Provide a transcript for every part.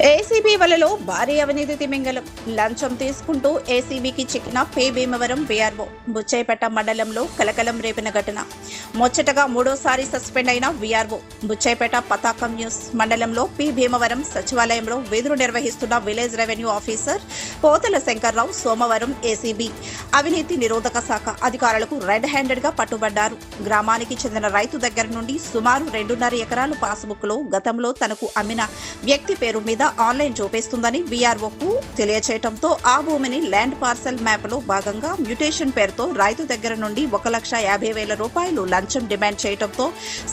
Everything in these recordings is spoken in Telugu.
ఏసీబీ వలలో భారీ అవినీతి తిమింగలం లంచం తీసుకుంటూ ఏసీబీకి చిక్కిన పి భీమవరం వీఆర్ఓ బుచ్చయ్యపేట మండలంలో కలకలం రేపిన ఘటన. ముచ్చటగా మూడోసారి సస్పెండ్ అయిన వీఆర్ఓ బుచ్చయ్యపేట పతాకం న్యూస్ మండలంలో పి భీమవరం సచివాలయంలో విధులు నిర్వహిస్తున్న విలేజ్ రెవెన్యూ ఆఫీసర్ పోతల శంకర్రావు సోమవారం ఏసీబీ అవినీతి నిరోధక శాఖ అధికారులకు రెడ్ హ్యాండెడ్ గా పట్టుబడ్డారు. గ్రామానికి చెందిన రైతు దగ్గర నుండి సుమారు 2.5 ఎకరాల పాస్బుక్ లో గతంలో తనకు అమ్మిన వ్యక్తి పేరు మీద ఆన్లైన్ చూపిస్తుందని వీఆర్ఓకు తెలియచేయడంతో ఆ భూమిని ల్యాండ్ పార్సెల్ మ్యాప్ లో భాగంగా మ్యూటేషన్ పేరుతో రైతు దగ్గర నుండి 1,50,000 రూపాయలు లంచం డిమాండ్ చేయడంతో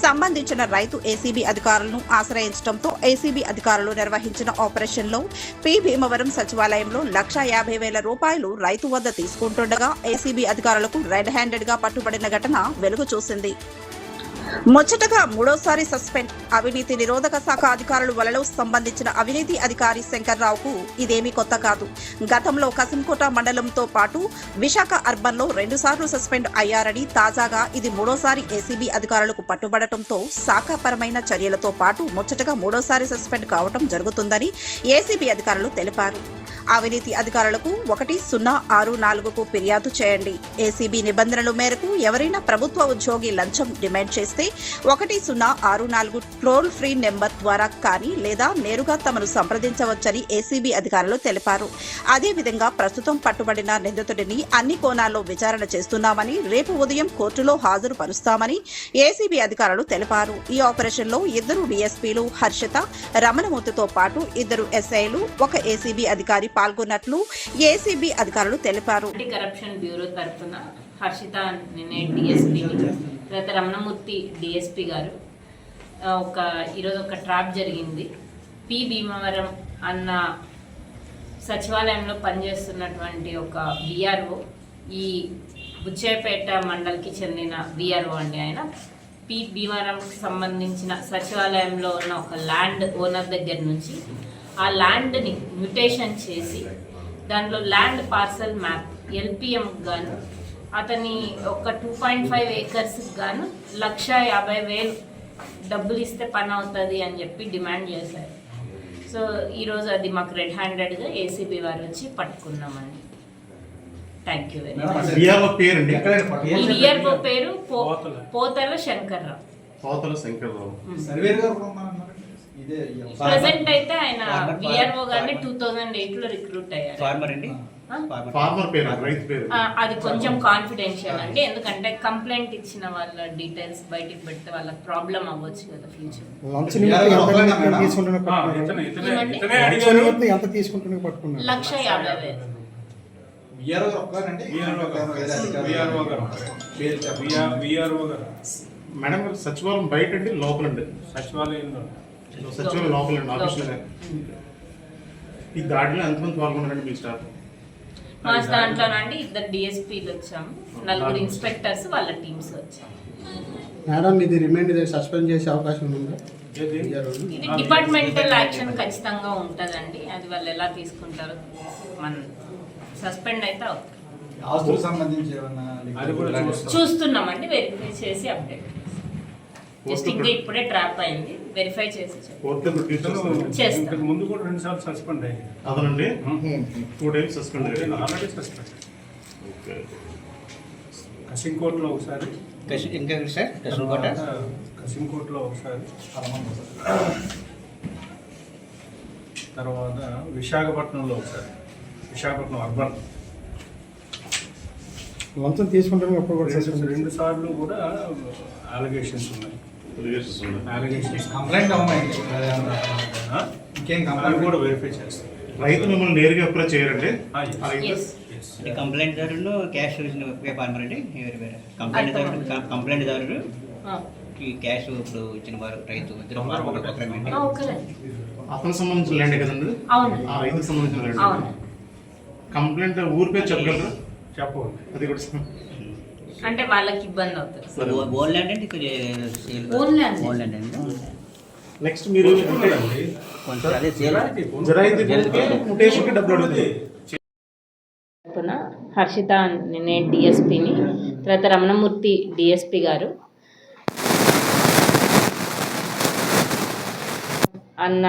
సంబంధించిన రైతు ఏసీబీ అధికారులను ఆశ్రయించడంతో ఏసీబీ అధికారులు నిర్వహించిన ఆపరేషన్ లో పి భీమవరం సచివాలయంలో 1,50,000 రూపాయలు రైతు వద్ద తీసుకుంటుండగా ఏసీబీ అధికారులకు రెడ్ హ్యాండెడ్ గా పట్టుబడిన ఘటన వెలుగు చూసింది. ముచ్చటగా మూడోసారి సస్పెండ్ అవినీతి నిరోధక శాఖ అధికారుల వలలో సంబంధించిన అవినీతి అధికారి శంకర్రావుకు ఇదేమీ కొత్త కాదు. గతంలో కసింకోట మండలంతో పాటు విశాఖ అర్బన్ లో 2 సార్లు సస్పెండ్ అయ్యారని, తాజాగా ఇది మూడోసారి ఏసీబీ అధికారులకు పట్టుబడటంతో శాఖాపరమైన చర్యలతో పాటు ముచ్చటగా మూడోసారి సస్పెండ్ కావడం జరుగుతుందని ఏసీబీ అధికారులు తెలిపారు. అవినీతి అధికారులకు 1064కు ఫిర్యాదు చేయండి. ఏసీబీ నిబంధనల మేరకు ఎవరైనా ప్రభుత్వ ఉద్యోగి లంచం డిమాండ్ చేస్తే 1064 టోల్ ఫ్రీ నెంబర్ ద్వారా కానీ లేదా నేరుగా తమను సంప్రదించవచ్చని ఏసీబీ అధికారులు తెలిపారు. అదేవిధంగా ప్రస్తుతం పట్టుబడిన నిందితుడిని అన్ని కోణాల్లో విచారణ చేస్తున్నామని, రేపు ఉదయం కోర్టులో హాజరుపరుస్తామని ఏసీబీ అధికారులు తెలిపారు. ఈ ఆపరేషన్ లో 2 డీఎస్పీలు హర్షిత, రమణమూర్తితో పాటు 2 ఎస్ఐలు, 1 ఏసీబీ అధికారి పాల్గొన్నట్లు ఏసీబీ అధికారులు తెలిపారు. కరప్షన్ బ్యూరో తరఫున హర్షిత డిఎస్పీ, తర్వాత రమణమూర్తి డిఎస్పీ గారు ఈరోజు ఒక ట్రాప్ జరిగింది. పి భీమవరం అన్న సచివాలయంలో పనిచేస్తున్నటువంటి ఒక విఆర్ఓ, ఈ బుచ్చయ్యపేట మండల్కి చెందిన విఆర్ఓ అండి. ఆయన పి భీమవరంకి సంబంధించిన సచివాలయంలో ఉన్న ఒక ల్యాండ్ ఓనర్ దగ్గర నుంచి ఆ ల్యాండ్ని మ్యూటేషన్ చేసి దాంట్లో ల్యాండ్ పార్సల్ మ్యాప్ ఎల్పిఎం గాను అతని ఒక 2.5 ఏకర్స్కి గాను 1,50,000 డబ్బులు ఇస్తే పని అవుతుంది అని చెప్పి డిమాండ్ చేశారు. సో ఈరోజు అది మాకు రెడ్ హ్యాండెడ్గా ఏసీబీ వారు వచ్చి పట్టుకున్నామండి. Thank you very much. VRO పేరు పోతల శంకర్రావు. ప్రెసెంట్ అయితే ఆయన విఆర్ఓ గారిని 2008లో రిక్రూట్ అయ్యారు. అది కొంచెం కాన్ఫిడెన్షియల్ అండి, ఎందుకంటే కంప్లైంట్ ఇచ్చిన వాళ్ళ డీటెయిల్స్ బయటికి పెడితే వాళ్ళకి ప్రాబ్లం అవ్వచ్చు కదా ఫ్యూచర్. 1,50,000. మేడం సచివాలయం బయట అండి, లోపలండి సచివాలయంలో లోపలండి ఆఫీసులో. ఈ దాడిలో ఎంతమంది పాల్గొన్నారండి మీ స్టాఫ్? మా దాంట్లోనండి 2 డిఎస్పీలు వచ్చాము, 4 ఇన్స్పెక్టర్స్ వాళ్ళ టీమ్స్ వచ్చాము. మేడం ఇది రిమైండ్ సస్పెండ్ చేసే అవకాశం ఉందా? ఇది డిపార్ట్మెంటల్ యాక్షన్ ఖచ్చితంగా ఉంటుందండి. అది వాళ్ళు ఎలా తీసుకుంటారో మన సస్పెండ్ అయితే చూస్తున్నామండి, వెరిఫై చేసి అప్డేట్. జస్ట్ ఇంకా ఇప్పుడే ట్రాప్ అయింది, వెరిఫై చేసి చేస్తాం. ముందు కూడా 2 సార్లు సస్పెండ్ అయ్యింది. అవునండి, 2 టైమ్స్ సస్పెండ్ అయ్యింది. Already suspend. ఓకే. కసింకోట్లో ఒకసారి, కసింకోట్లో ఒకసారి, తర్వాత విశాఖపట్నంలో ఒకసారి, విశాఖపట్నం అర్బన్. లంచం తీసుకుంటాం. 2 సార్లు కూడా అలిగేషన్స్ ఉన్నాయి. కూడా వెరిఫై చేస్తాం. రైతు మిమ్మల్ని నేరుగా అప్రోచ్ చేయరండి. కంప్లైంట్ దారుడు క్యాష్ ఫార్మర్ అండి. కంప్లైంట్ దారుడు క్యాష్ ఇప్పుడు ఇచ్చిన వారు రైతు అతనికి సంబంధించిన ల్యాండ్ కదండి, ఆ రైతుకు సంబంధించిన ల్యాండ్. కంప్లైంట్ ఊరి పేరు చెప్పగలరా? చెప్పండి. అది కూడా అంటే వాళ్ళకి ఇబ్బంది అవుతుంది. నెక్స్ట్ మీరు హర్షిత నేను డిఎస్పీని, తర్వాత రమణమూర్తి డిఎస్పీ గారు అన్న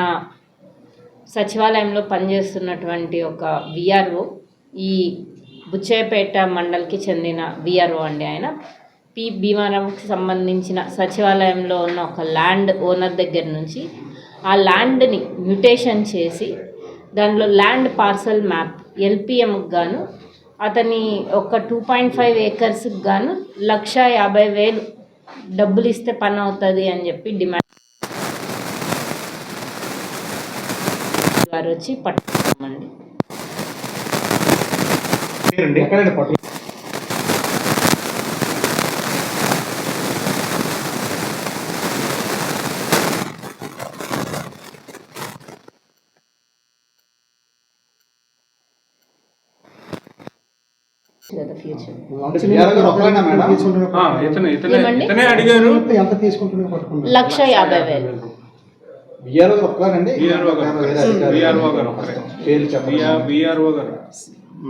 సచివాలయంలో పనిచేస్తున్నటువంటి ఒక విఆర్ఓ, ఈ బుచ్చేపేట మండల్కి చెందిన విఆర్ఓ అండి. ఆయన పి భీమవరంకి సంబంధించిన సచివాలయంలో ఉన్న ఒక ల్యాండ్ ఓనర్ దగ్గర నుంచి ఆ ల్యాండ్ని మ్యూటేషన్ చేసి దానిలో ల్యాండ్ పార్సల్ మ్యాప్ ఎల్పిఎంకి గాను అతని ఒక 2.5 ఏకర్స్కి గాను 1,50,000 డబ్బులు ఇస్తే పని అవుతుంది అని చెప్పి డిమాండ్ వారు వచ్చి పట్టుకున్నామండి. ఎక్కడండి పట్టు ఫ్యూచర్ ఏమండి? ఇతనే అడిగారు. ఎంత తీసుకుంటున్నా పట్టుకున్నారు? 1,50,000. విఆర్ఓ గారు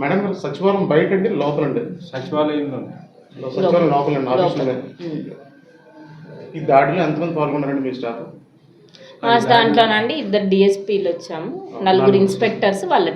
మేడం గారు సచివాలయం బయట అండి లోపలండి? సచివాలయంలో సచివాలయం లోపలండి ఆఫీస్లోనే. ఈ దాడిలో ఎంతమంది పాల్గొన్నారండి మీ స్టాఫ్? దాంట్లోనండి 2 డిఎస్పీలు వచ్చాము, 4 ఇన్స్పెక్టర్స్ వాళ్ళ